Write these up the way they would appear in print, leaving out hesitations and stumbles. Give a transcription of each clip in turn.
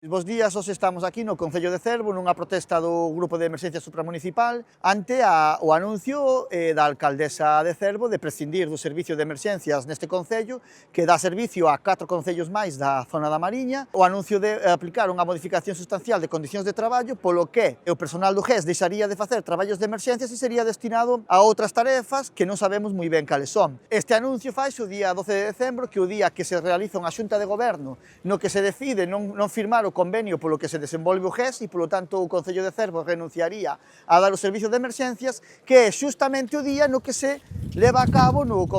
Bos días, hoxe estamos aquí no Concello de Cervo nunha protesta do Grupo de Emerxencia Supramunicipal ante o anuncio da alcaldesa de Cervo de prescindir do servicio de emerxencias neste concello que dá servicio a 4 concellos máis da zona da Mariña, o anuncio de aplicar unha modificación sustancial de condicións de traballo polo que o personal do GES deixaría de facer traballos de emerxencias e sería destinado a outras tarefas que non sabemos moi ben cales son. Este anuncio faise o día 12 de decembro, que é o día que se realiza unha xunta de goberno no que se decide non firmar o convenio polo que se desenvolve o GES e, polo tanto, o Concello de Cervo renunciaría a dar o servicio de emerxencias, que é xustamente o día no que se leva a cabo no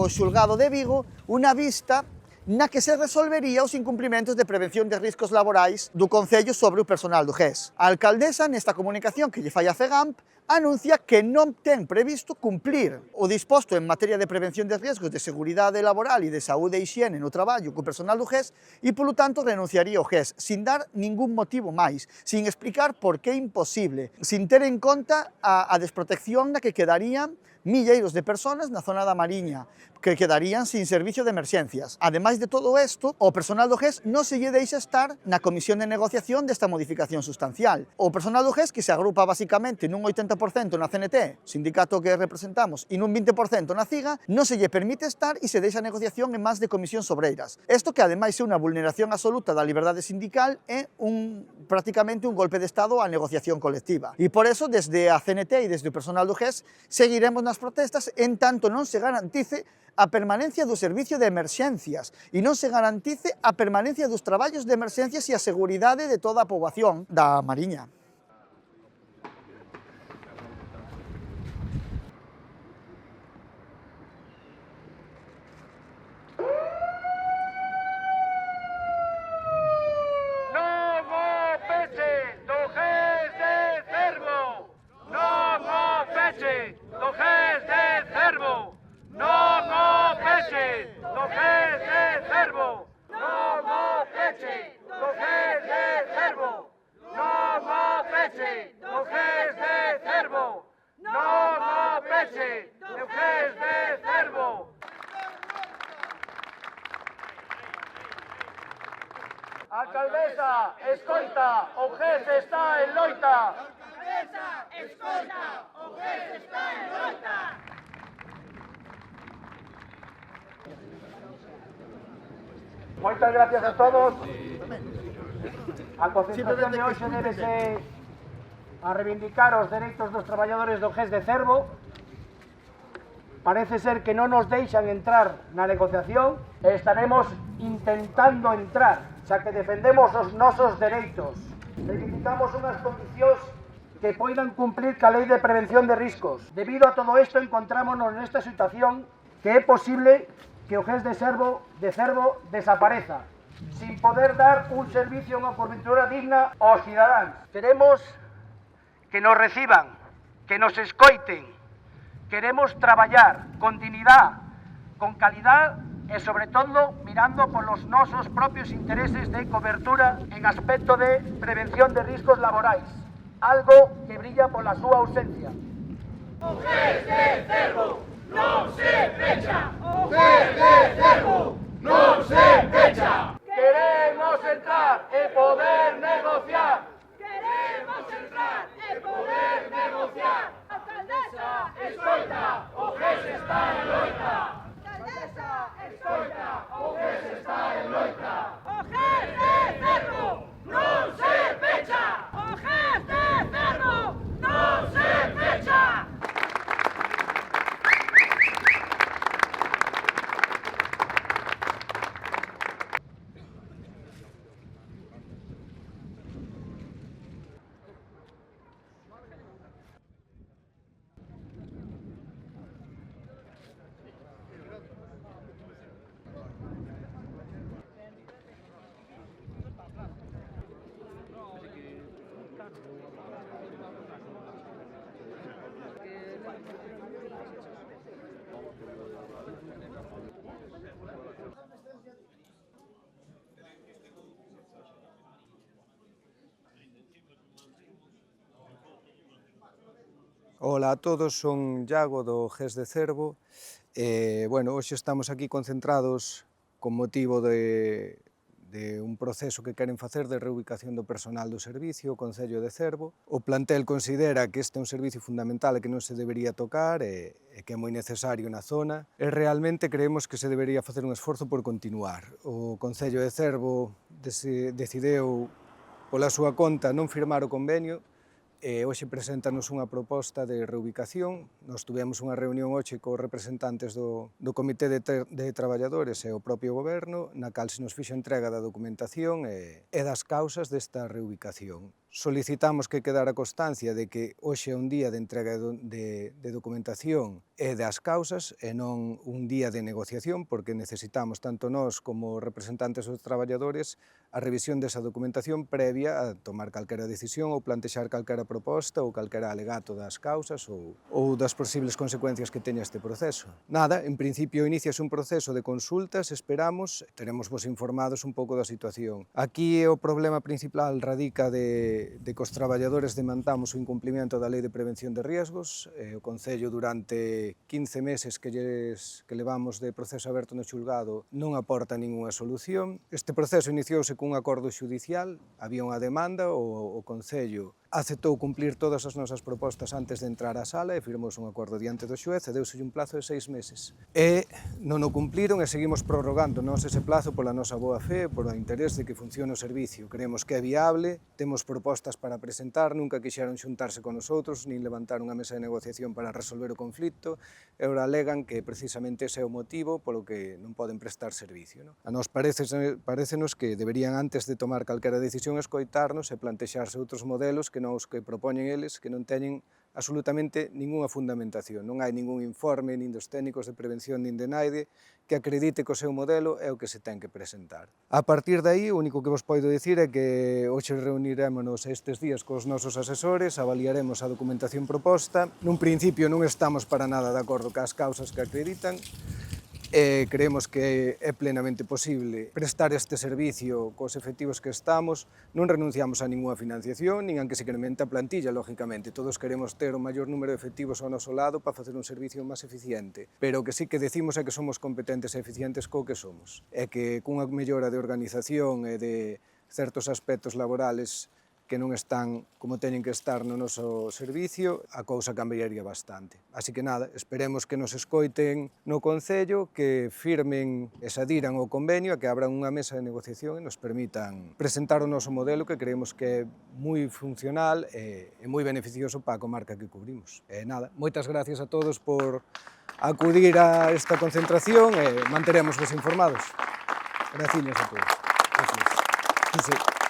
xulgado de Vigo unha vista na que se resolvería os incumprimentos de prevención de riscos laborais do Concello sobre o personal do GES. A alcaldesa, nesta comunicación que lle fai a FEGAMP, anuncia que non ten previsto cumplir o disposto en materia de prevención de riesgos de seguridade laboral e de saúde e higiene no traballo co personal do GES e, polo tanto, renunciaría ao GES, sin dar ningún motivo máis, sin explicar por que é imposible, sin ter en conta a desprotección na que quedarían milleiros de personas na zona da Mariña, que quedarían sin servicio de emerxencias. Ademais de todo isto, o personal do GES non se lle deixa estar na comisión de negociación desta modificación sustancial. O personal do GES, que se agrupa basicamente nun 80% na CNT, sindicato que representamos, e nun 20% na CIGA, non se lle permite estar e se deixa a negociación en mans de comisións obreiras. Isto que ademais é unha vulneración absoluta da liberdade sindical é prácticamente un golpe de Estado á negociación colectiva. E por eso, desde a CNT e desde o personal do GES, seguiremos nas protestas en tanto non se garantice a permanencia do servicio de emerxencias e non se garantice a permanencia dos traballos de emerxencias e a seguridade de toda a poboación da Mariña. Alcaldesa, escoita, o GES está en loita. Alcaldesa, escoita, o GES está en loita. Moitas gracias a todos. A concentración de hoxe débese a reivindicar os dereitos dos traballadores do GES de Cervo. Parece ser que non nos deixan entrar na negociación e estaremos intentando entrar, xa que defendemos os nosos dereitos. Reivindicamos unhas condicións que poidan cumplir ca Lei de Prevención de Riscos. Debido a todo isto, encontrámonos nesta situación que é posible que o GES de Cervo desapareza, sin poder dar un servicio e unha cobertura digna aos cidadáns. Queremos que nos reciban, que nos escoiten. Queremos traballar con dignidade, con calidad e, sobre todo, mirando polos nosos propios intereses de cobertura en aspecto de prevención de riscos laborais, algo que brilla pola súa ausencia. O GES de Cervo non se pecha! O GES de Cervo non se pecha! Queremos entrar e poder negociar. Queremos entrar e poder negociar. Alcaldesa, escoita, o GES está en loita. Alcaldesa, escoita, o GES está en loita. O GES de Cervo non se pecha. O GES de Cervo non se pecha. Ola a todos, son Iago do GES de Cervo. Bueno, hoxe estamos aquí concentrados con motivo de un proceso que queren facer de reubicación do personal do servicio, o Concello de Cervo. O plantel considera que este é un servicio fundamental e que non se debería tocar e que é moi necesario na zona, e realmente creemos que se debería facer un esforzo por continuar. O Concello de Cervo decideu pola súa conta non firmar o convenio e hoxe preséntanos unha proposta de reubicación. Nos tivemos unha reunión hoxe cos representantes do Comité de Traballadores e o propio Goberno, na cal se nos fixo entrega da documentación e das causas desta reubicación. Solicitamos que quedara constancia de que hoxe é un día de entrega de documentación e das causas e non un día de negociación, porque necesitamos, tanto nós como representantes dos traballadores, a revisión desa documentación previa a tomar calquera decisión ou plantexar calquera proposta ou calquera alegato das causas ou das posibles consecuencias que teña este proceso. Nada, en principio iniciase un proceso de consultas, esperamos, teremos vos informados un pouco da situación. Aquí o problema principal radica de que os traballadores demandamos o incumplimento da Lei de Prevención de Riesgos. O Concello durante 15 meses que levamos de proceso aberto no xulgado non aporta ningunha solución. Este proceso iniciouse cun acordo xudicial, había unha demanda, o Concello aceptou cumplir todas as nosas propostas antes de entrar á sala e firmou un acordo diante do xuez e deuse un plazo de 6 meses. E non o cumpliron e seguimos prorrogando ese plazo pola nosa boa fe, por o interés de que funcione o servicio. Creemos que é viable, temos propostas para presentar, nunca quixeron xuntarse con nosotros, nin levantar unha mesa de negociación para resolver o conflito, e ora alegan que precisamente ese é o motivo polo que non poden prestar servicio. A nós parécenos que deberían, antes de tomar calquera decisión, escoitarnos e plantexarse outros modelos que non os que propoñen eles, que non teñen absolutamente ningunha fundamentación. Non hai ningún informe, nin dos técnicos de prevención, nin de naide, que acredite que o seu modelo é o que se ten que presentar. A partir de aí, o único que vos podo dicir é que hoxe reunirémonos estes días cos nosos asesores, avaliaremos a documentación proposta. Nun principio non estamos para nada de acordo cas causas que acreditan, creemos que é plenamente posible prestar este servicio cos efectivos que estamos, non renunciamos a ninguna financiación, nin a que se incremente a plantilla, lógicamente. Todos queremos ter o maior número de efectivos ao noso lado para facer un servicio máis eficiente, pero o que sí que decimos é que somos competentes e eficientes co que somos, e que cunha mellora de organización e de certos aspectos laborales que non están como teñen que estar no noso servicio, a cousa cambiaría bastante. Así que nada, esperemos que nos escoiten no Concello, que firmen e se adiran ao convenio, a que abran unha mesa de negociación e nos permitan presentar o noso modelo, que creemos que é moi funcional e moi beneficioso para a comarca que cubrimos. E nada, moitas gracias a todos por acudir a esta concentración e manteremos vos informados. Gracias a todos. Gracias. Sí.